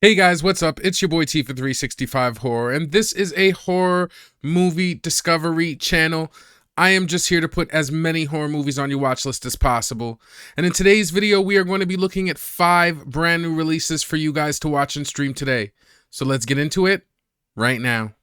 Hey guys, what's up? It's your boy T for 365 Horror, and this is a horror movie discovery channel. I am just here to put as many horror movies on your watch list as possible. And in today's video, we are going to be looking at 5 brand new releases for you guys to watch and stream today. So let's get into it right now.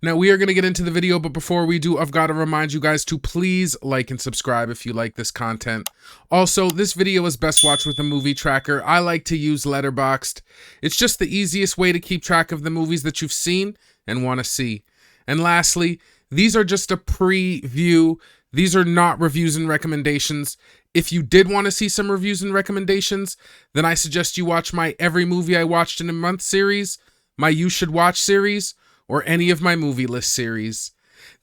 Now, we are going to get into the video, but before we do, I've got to remind you guys to please like and subscribe if you like this content. Also, this video is best watched with a movie tracker. I like to use Letterboxd. It's just the easiest way to keep track of the movies that you've seen and want to see. And lastly, these are just a preview. These are not reviews and recommendations. If you did want to see some reviews and recommendations, then I suggest you watch my Every Movie I Watched in a Month series, my You Should Watch series, or any of my movie list series.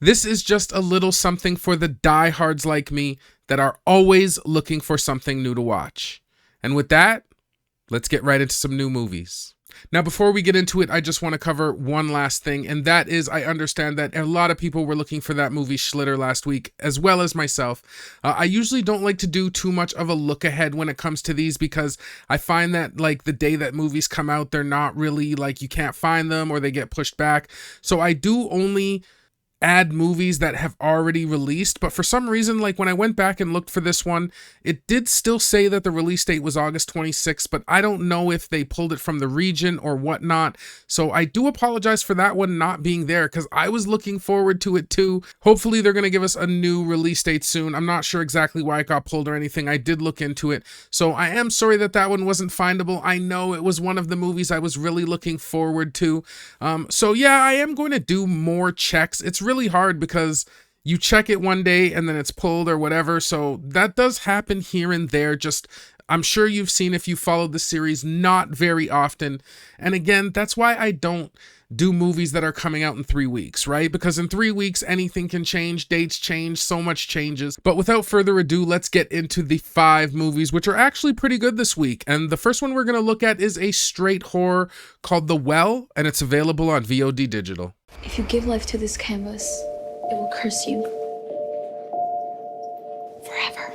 This is just a little something for the diehards like me that are always looking for something new to watch. And with that, let's get right into some new movies. Now, before we get into it, I just want to cover one last thing, and that is I understand that a lot of people were looking for that movie Schlitter last week, as well as myself. I usually don't like to do too much of a look ahead when it comes to these because I find that like the day that movies come out, they're not really like you can't find them or they get pushed back. So I do only add movies that have already released, but for some reason, like when I went back and looked for this one, it did still say that the release date was August 26th, but I don't know if they pulled it from the region or whatnot, so I do apologize for that one not being there because I was looking forward to it too. Hopefully they're going to give us a new release date soon. I'm not sure exactly why it got pulled or anything. I did look into it, so I am sorry that that one wasn't findable. I know it was one of the movies I was really looking forward to, so yeah, I am going to do more checks. It's really hard because you check it one day and then it's pulled or whatever, so that does happen here and there. Just I'm sure you've seen if you followed the series, not very often. And again, that's why I don't do movies that are coming out in 3 weeks, right? Because in 3 weeks anything can change, dates change, so much changes. But without further ado, let's get into the 5 movies which are actually pretty good this week. And the first one we're going to look at is a straight horror called The Well, and it's available on VOD Digital. If you give life to this canvas, it will curse you forever.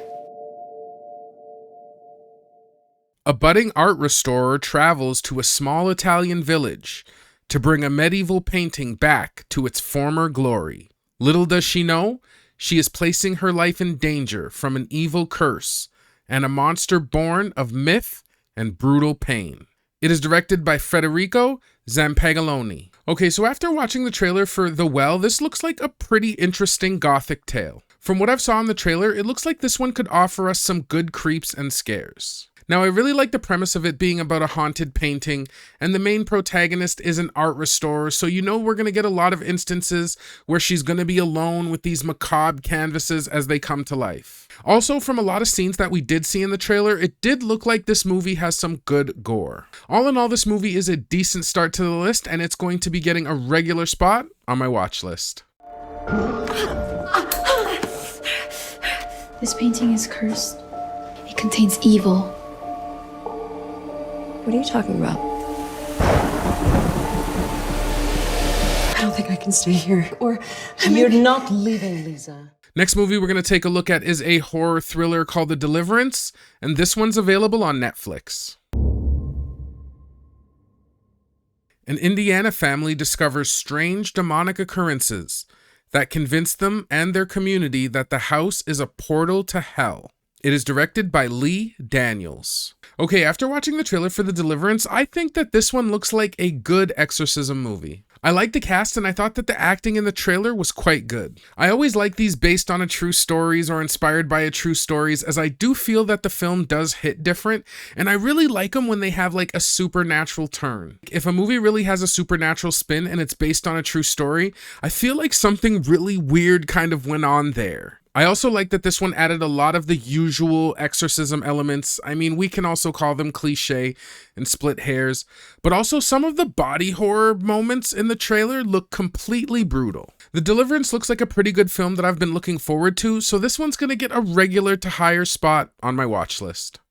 A budding art restorer travels to a small Italian village to bring a medieval painting back to its former glory. Little does she know, she is placing her life in danger from an evil curse and a monster born of myth and brutal pain. It is directed by Federico Zampaglione. Okay, so after watching the trailer for The Well, this looks like a pretty interesting gothic tale. From what I've saw in the trailer, it looks like this one could offer us some good creeps and scares. Now, I really like the premise of it being about a haunted painting, and the main protagonist is an art restorer, so you know we're going to get a lot of instances where she's going to be alone with these macabre canvases as they come to life. Also, from a lot of scenes that we did see in the trailer, it did look like this movie has some good gore. All in all, this movie is a decent start to the list, and it's going to be getting a regular spot on my watch list. This painting is cursed. It contains evil. What are you talking about? I don't think I can stay here. You're not leaving, Lisa. Next movie we're going to take a look at is a horror thriller called The Deliverance, and this one's available on Netflix. An Indiana family discovers strange demonic occurrences that convince them and their community that the house is a portal to hell. It is directed by Lee Daniels. Okay, after watching the trailer for The Deliverance, I think that this one looks like a good exorcism movie. I like the cast and I thought that the acting in the trailer was quite good. I always like these based on a true stories or inspired by a true stories, as I do feel that the film does hit different, and I really like them when they have like a supernatural turn. If a movie really has a supernatural spin and it's based on a true story, I feel like something really weird kind of went on there. I also like that this one added a lot of the usual exorcism elements. I mean, we can also call them cliche and split hairs, but also some of the body horror moments in the trailer look completely brutal. The Deliverance looks like a pretty good film that I've been looking forward to, so this one's going to get a regular to higher spot on my watch list.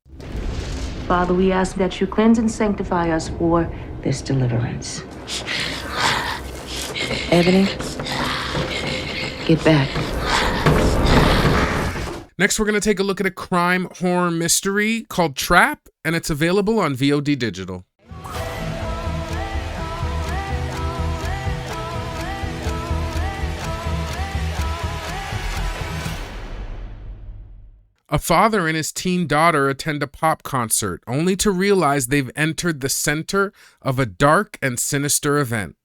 Father, we ask that you cleanse and sanctify us for this deliverance. Ebony, get back. Next, we're going to take a look at a crime horror mystery called Trap, and it's available on VOD Digital. A father and his teen daughter attend a pop concert, only to realize they've entered the center of a dark and sinister event.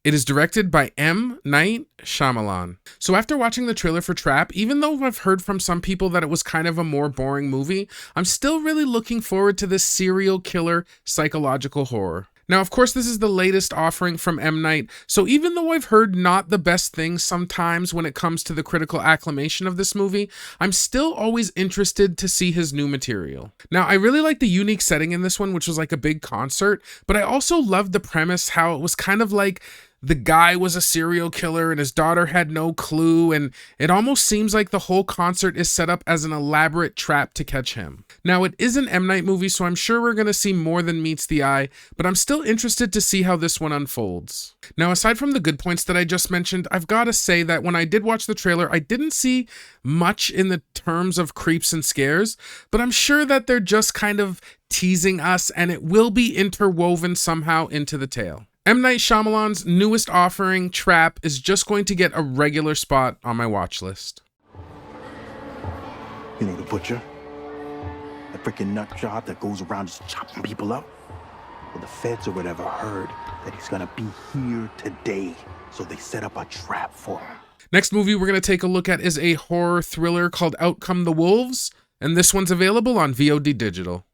It is directed by M. Night Shyamalan. So after watching the trailer for Trap, even though I've heard from some people that it was kind of a more boring movie, I'm still really looking forward to this serial killer psychological horror. Now, of course, this is the latest offering from M. Night, so even though I've heard not the best things sometimes when it comes to the critical acclamation of this movie, I'm still always interested to see his new material. Now, I really like the unique setting in this one, which was like a big concert, but I also loved the premise, how it was kind of like the guy was a serial killer and his daughter had no clue, and it almost seems like the whole concert is set up as an elaborate trap to catch him. Now, it is an M. Night movie, so I'm sure we're going to see more than meets the eye, but I'm still interested to see how this one unfolds. Now, aside from the good points that I just mentioned, I've got to say that when I did watch the trailer, I didn't see much in the terms of creeps and scares, but I'm sure that they're just kind of teasing us, and it will be interwoven somehow into the tale. M. Night Shyamalan's newest offering, Trap, is just going to get a regular spot on my watch list. You know the butcher? The freaking nut job that goes around just chopping people up? Well, the feds or whatever heard that he's gonna be here today, so they set up a trap for him. Next movie we're going to take a look at is a horror thriller called Out Come the Wolves, and this one's available on VOD Digital.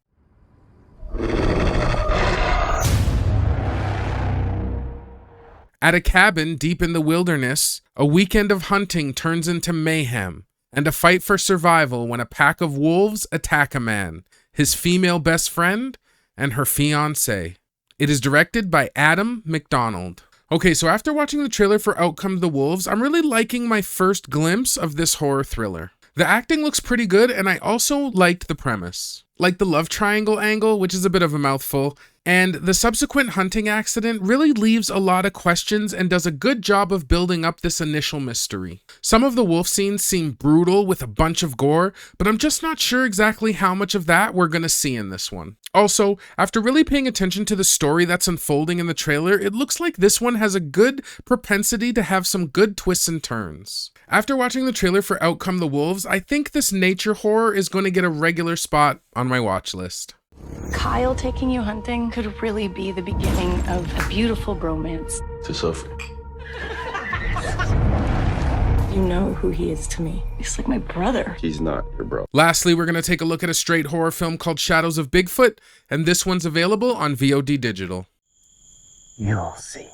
At a cabin deep in the wilderness, a weekend of hunting turns into mayhem and a fight for survival when a pack of wolves attack a man, his female best friend, and her fiancé. It is directed by Adam McDonald. Okay, so after watching the trailer for Out Come the Wolves, I'm really liking my first glimpse of this horror thriller. The acting looks pretty good, and I also liked the premise. Like the love triangle angle, which is a bit of a mouthful, and the subsequent hunting accident really leaves a lot of questions and does a good job of building up this initial mystery. Some of the wolf scenes seem brutal with a bunch of gore, but I'm just not sure exactly how much of that we're gonna see in this one. Also, after really paying attention to the story that's unfolding in the trailer, it looks like this one has a good propensity to have some good twists and turns. After watching the trailer for Out Come the Wolves, I think this nature horror is going to get a regular spot on my watch list. Kyle taking you hunting could really be the beginning of a beautiful bromance. To Sophie. You know who he is to me. He's like my brother. He's not your bro. Lastly, we're going to take a look at a straight horror film called Shadows of Bigfoot, and this one's available on VOD Digital. You'll see.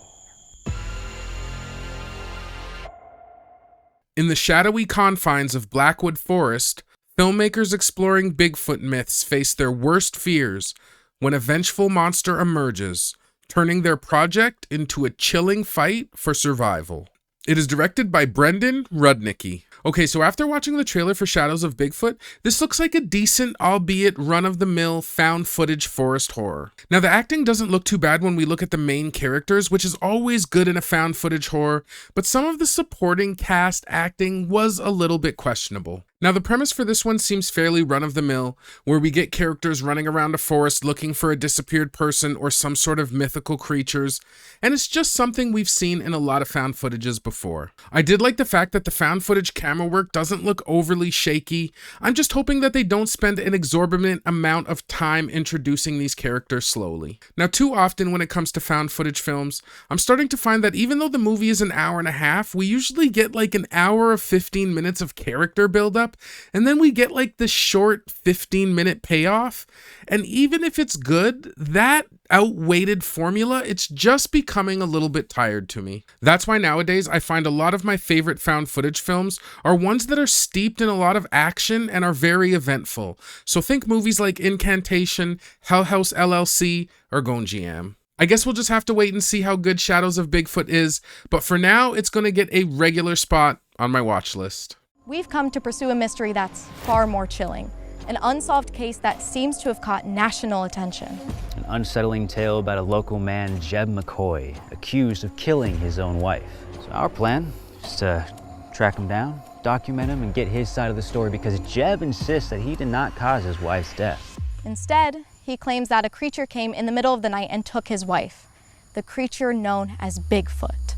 In the shadowy confines of Blackwood Forest, filmmakers exploring Bigfoot myths face their worst fears when a vengeful monster emerges, turning their project into a chilling fight for survival. It is directed by Brendan Rudnicki. Okay, so after watching the trailer for Shadows of Bigfoot, this looks like a decent, albeit run-of-the-mill, found footage forest horror. Now, the acting doesn't look too bad when we look at the main characters, which is always good in a found footage horror, but some of the supporting cast acting was a little bit questionable. Now, the premise for this one seems fairly run-of-the-mill, where we get characters running around a forest looking for a disappeared person or some sort of mythical creatures, and it's just something we've seen in a lot of found footages before. I did like the fact that the found footage camera work doesn't look overly shaky. I'm just hoping that they don't spend an exorbitant amount of time introducing these characters slowly. Now, too often when it comes to found footage films, I'm starting to find that even though the movie is an hour and a half, we usually get like an hour of 15 minutes of character buildup, and then we get like the short 15-minute payoff. And even if it's good, that outweighted formula, it's just becoming a little bit tired to me. That's why nowadays I find a lot of my favorite found footage films are ones that are steeped in a lot of action and are very eventful. So think movies like Incantation, Hell House LLC, or Gonjiam. I guess we'll just have to wait and see how good Shadows of Bigfoot is, but for now, it's going to get a regular spot on my watch list. We've come to pursue a mystery that's far more chilling. An unsolved case that seems to have caught national attention. An unsettling tale about a local man, Jeb McCoy, accused of killing his own wife. So our plan is to track him down, document him and get his side of the story because Jeb insists that he did not cause his wife's death. Instead, he claims that a creature came in the middle of the night and took his wife, the creature known as Bigfoot.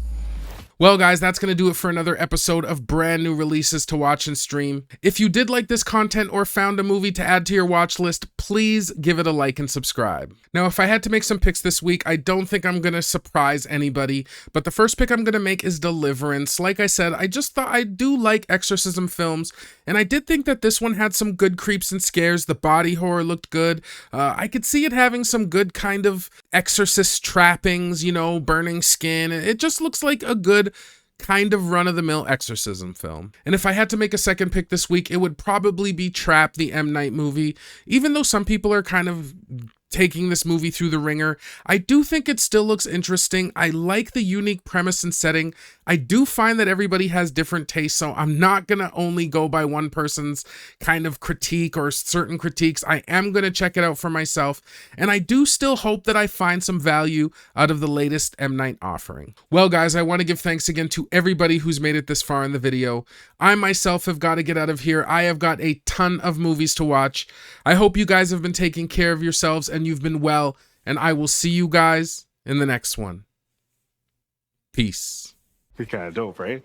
Well, guys, that's going to do it for another episode of brand new releases to watch and stream. If you did like this content or found a movie to add to your watch list, please give it a like and subscribe. Now, if I had to make some picks this week, I don't think I'm going to surprise anybody, but the first pick I'm going to make is Deliverance. Like I said, I just thought I do like exorcism films, and I did think that this one had some good creeps and scares. The body horror looked good. I could see it having some good kind of exorcist trappings, you know, burning skin. It just looks like a good kind of run-of-the-mill exorcism film. And if I had to make a second pick this week, it would probably be Trap, the M. Night movie. Even though some people are kind of taking this movie through the ringer, I do think it still looks interesting. I like the unique premise and setting. I do find that everybody has different tastes, so I'm not gonna only go by one person's kind of critique or certain critiques. I am gonna check it out for myself, and I do still hope that I find some value out of the latest M. Night offering. Well, guys, I want to give thanks again to everybody who's made it this far in the video. I myself have got to get out of here. I have got a ton of movies to watch. I hope you guys have been taking care of yourselves and you've been well, and I will see you guys in the next one. Peace. You're kind of dope, right?